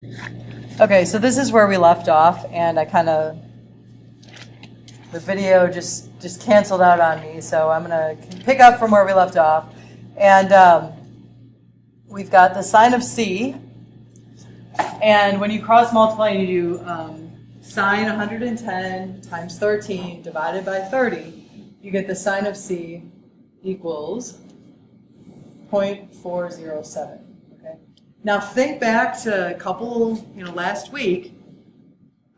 Okay, so this is where we left off, and the video just canceled out on me, so I'm gonna pick up from where we left off. And we've got the sine of c, and when you cross multiply and you do sine 110 times 13 divided by 30, you get the sine of c equals 0.407. Okay. Now think back to a couple, last week.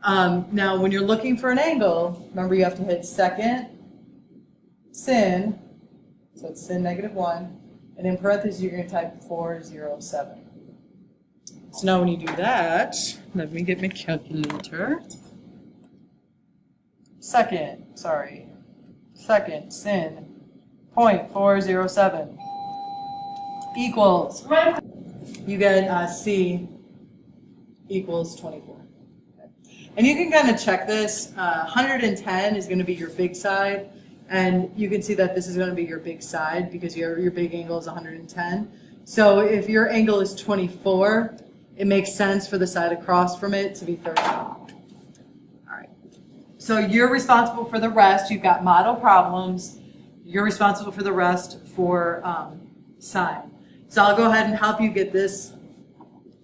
Now, when you're looking for an angle, remember you have to hit second sin, so it's sin -1, and in parentheses you're going to type 407. So now when you do that, let me get my calculator. Second sin 0.407 equals, you get C equals 24. And you can kind of check this. 110 is going to be your big side, and you can see that this is going to be your big side because your big angle is 110. So if your angle is 24, it makes sense for the side across from it to be 13. All right. So you're responsible for the rest. You've got model problems. You're responsible for the rest for sine. So I'll go ahead and help you get this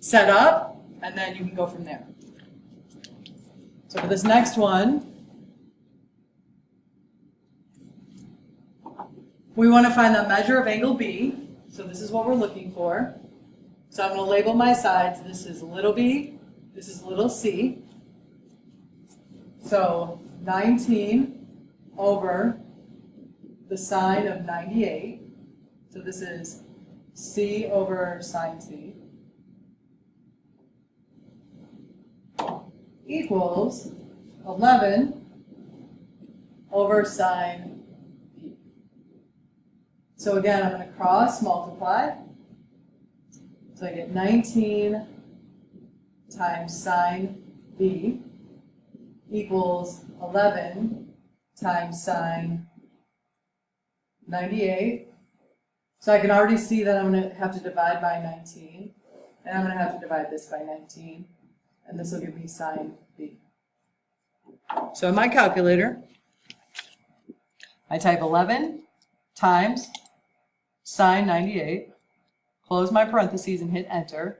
set up, and then you can go from there. So for this next one, we want to find the measure of angle B. So this is what we're looking for. So I'm going to label my sides. This is little b, this is little c. So 19 over the sine of 98. So this is c over sine c. Equals 11 over sine b. So again, I'm going to cross multiply. So I get 19 times sine b equals 11 times sine 98. So I can already see that I'm going to have to divide by 19. And I'm going to have to divide this by 19. And this will give me sine b. So in my calculator, I type 11 times sine 98, close my parentheses and hit enter,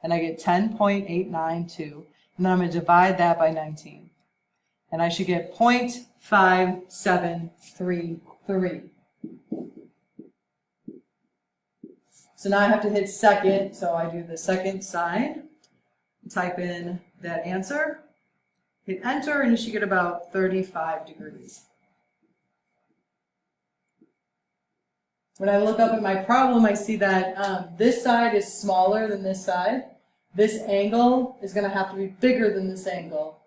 and I get 10.892. And then I'm going to divide that by 19. And I should get 0.5733. So now I have to hit second, so I do the second sine. Type in that answer, hit enter, and you should get about 35 degrees. When I look up at my problem, I see that this side is smaller than this side. This angle is going to have to be bigger than this angle,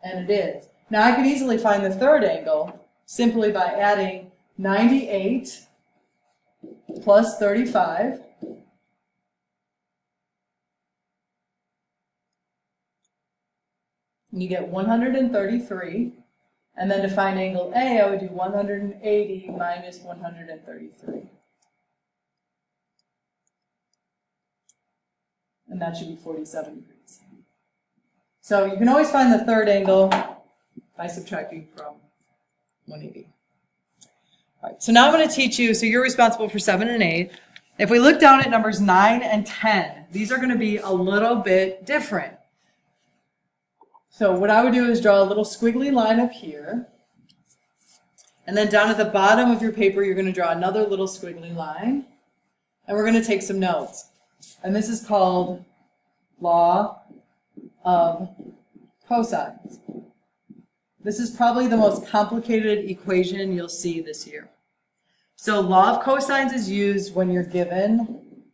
and it is. Now I could easily find the third angle simply by adding 98 plus 35. And you get 133. And then to find angle A, I would do 180 minus 133. And that should be 47 degrees. So you can always find the third angle by subtracting from 180. All right, so now I'm going to teach you, so you're responsible for 7 and 8. If we look down at numbers 9 and 10, these are going to be a little bit different. So what I would do is draw a little squiggly line up here. And then down at the bottom of your paper, you're going to draw another little squiggly line. And we're going to take some notes. And this is called law of cosines. This is probably the most complicated equation you'll see this year. So law of cosines is used when you're given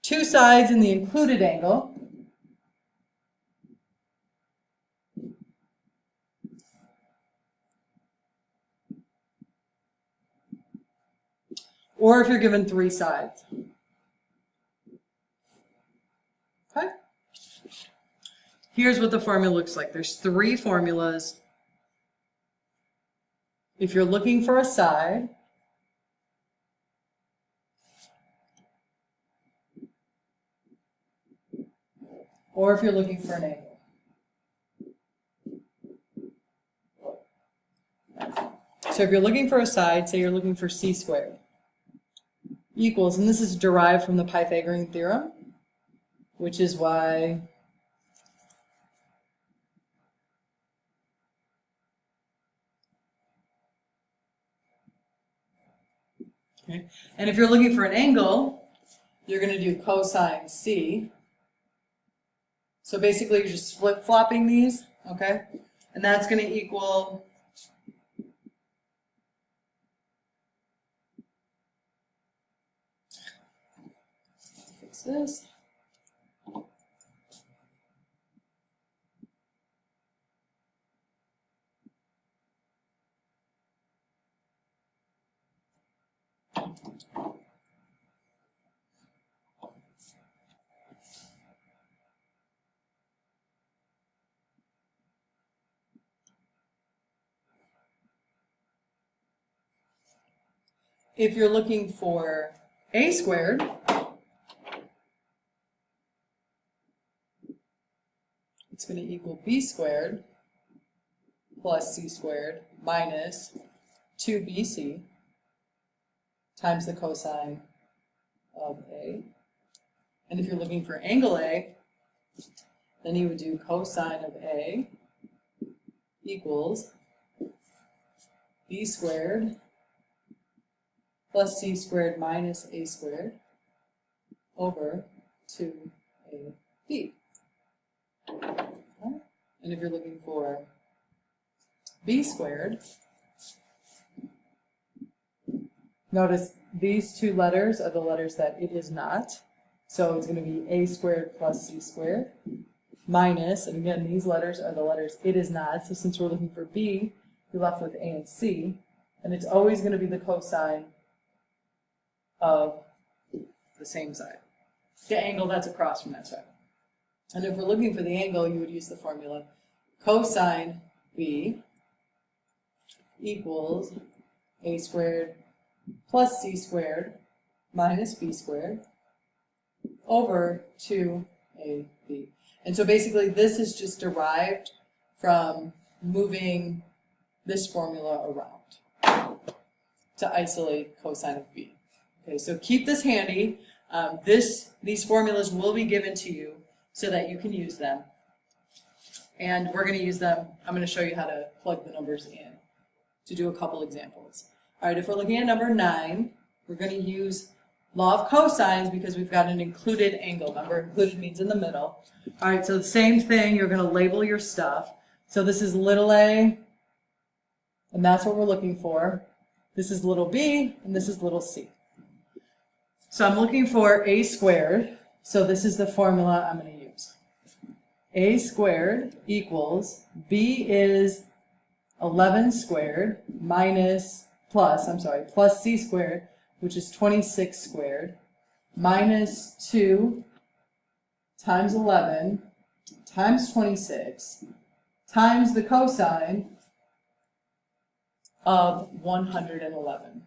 two sides in the included angle. Or if you're given 3 sides. Okay? Here's what the formula looks like. There's 3 formulas. If you're looking for a side, or if you're looking for an angle. So if you're looking for a side, say you're looking for c squared, equals, and this is derived from the Pythagorean theorem, which is why okay. And if you're looking for an angle, you're going to do cosine c. So basically you're just flip-flopping these, okay? And that's going to equal fix this. If you're looking for a squared, it's going to equal b squared plus c squared minus 2bc times the cosine of a. And if you're looking for angle A, then you would do cosine of A equals b squared plus c squared minus a squared over 2ab. And if you're looking for b squared, notice these two letters are the letters that it is not. So it's going to be a squared plus c squared minus, and again, these letters are the letters it is not. So since we're looking for b, you're left with a and c, and it's always going to be the cosine of the same side, the angle that's across from that side. And if we're looking for the angle, you would use the formula cosine b equals a squared plus c squared minus b squared over 2ab. And so basically this is just derived from moving this formula around to isolate cosine of b. Okay, so keep this handy. These formulas will be given to you so that you can use them. And we're going to use them. I'm going to show you how to plug the numbers in to do a couple examples. All right, if we're looking at number 9, we're going to use law of cosines because we've got an included angle. Remember, included means in the middle. All right, so the same thing, you're going to label your stuff. So this is little a, and that's what we're looking for. This is little b, and this is little c. So I'm looking for a squared, so this is the formula I'm going to use. A squared equals, b is 11 squared minus, plus c squared, which is 26 squared, minus 2 times 11 times 26 times the cosine of 111.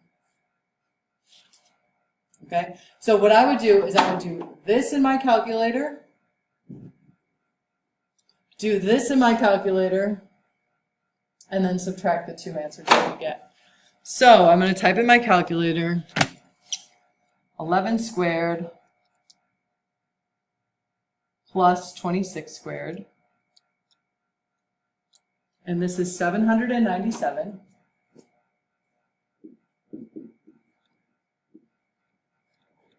Okay, so what I would do is I would do this in my calculator, do this in my calculator, and then subtract the two answers that you get. So I'm going to type in my calculator, 11 squared plus 26 squared, and this is 797.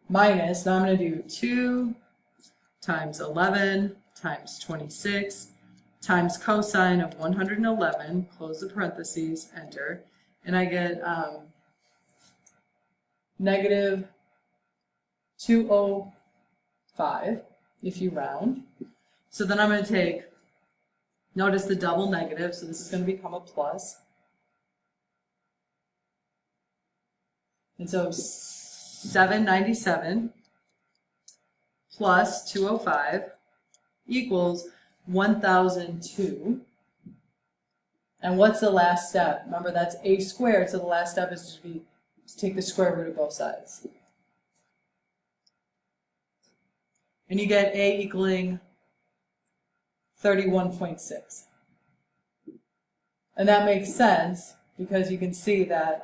Minus, now I'm going to do 2 times 11 times 26 times cosine of 111, close the parentheses, enter, and I get negative 205 if you round. So then I'm going to take, notice the double negative, so this is going to become a plus. And so 797 plus 205 equals 1002. And what's the last step? Remember, that's a squared, so the last step is to take the square root of both sides. And you get a equaling 31.6. And that makes sense because you can see that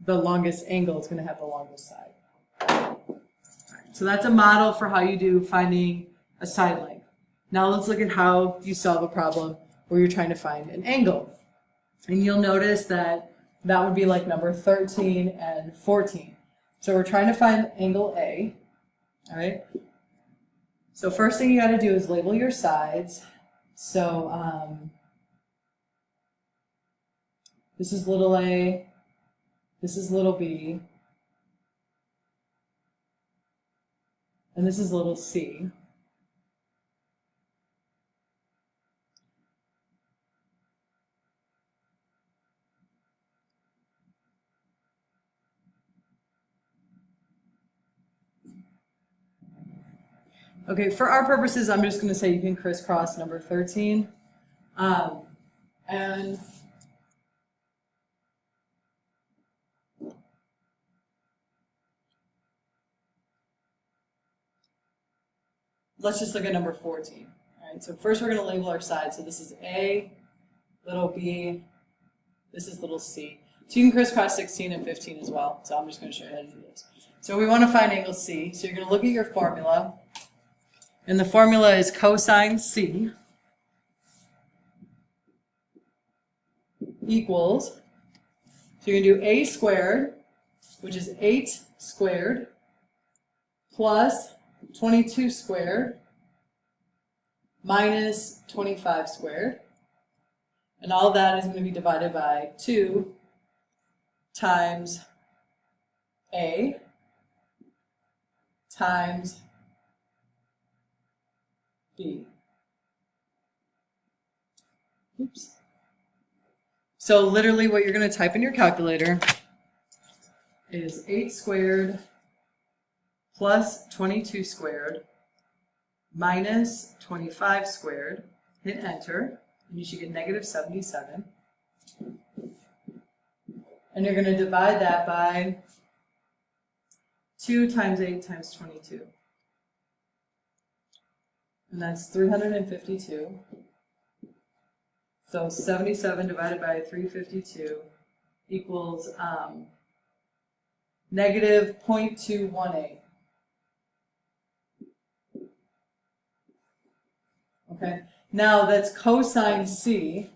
the longest angle is going to have the longest side. So that's a model for how you do finding a side length. Now let's look at how you solve a problem where you're trying to find an angle. And you'll notice that that would be like number 13 and 14. So we're trying to find angle A, all right? So first thing you got to do is label your sides. So this is little a, this is little b, and this is little c. Okay, for our purposes, I'm just going to say you can crisscross number 13. And let's just look at number 14. All right, so first we're going to label our sides. So this is A, little b, this is little c. So you can crisscross 16 and 15 as well. So I'm just going to show you how to do this. So we want to find angle C. So you're going to look at your formula. And the formula is cosine C equals, so you're going to do A squared, which is 8 squared, plus 22 squared, minus 25 squared. And all that is going to be divided by 2 times A times B. Oops. So literally what you're going to type in your calculator is 8 squared plus 22 squared minus 25 squared. Hit enter, and you should get negative 77. And you're going to divide that by 2 times 8 times 22. And that's 352. So 77 divided by 352 equals negative 0.218. Okay, now that's cosine C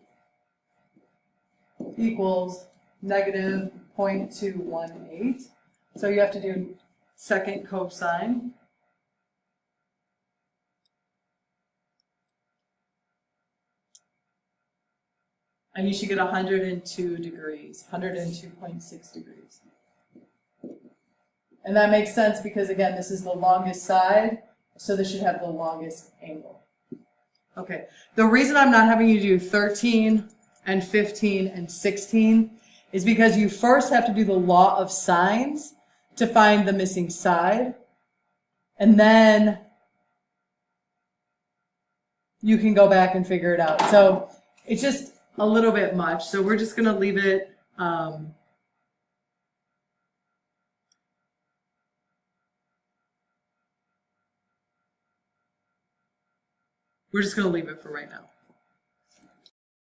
equals negative 0.218. So you have to do second cosine. And you should get 102 degrees, 102.6 degrees. And that makes sense because, again, this is the longest side, so this should have the longest angle. Okay, the reason I'm not having you do 13 and 15 and 16 is because you first have to do the law of sines to find the missing side, and then you can go back and figure it out. So it's just a little bit much, so we're just going to leave it we're just going to leave it for right now.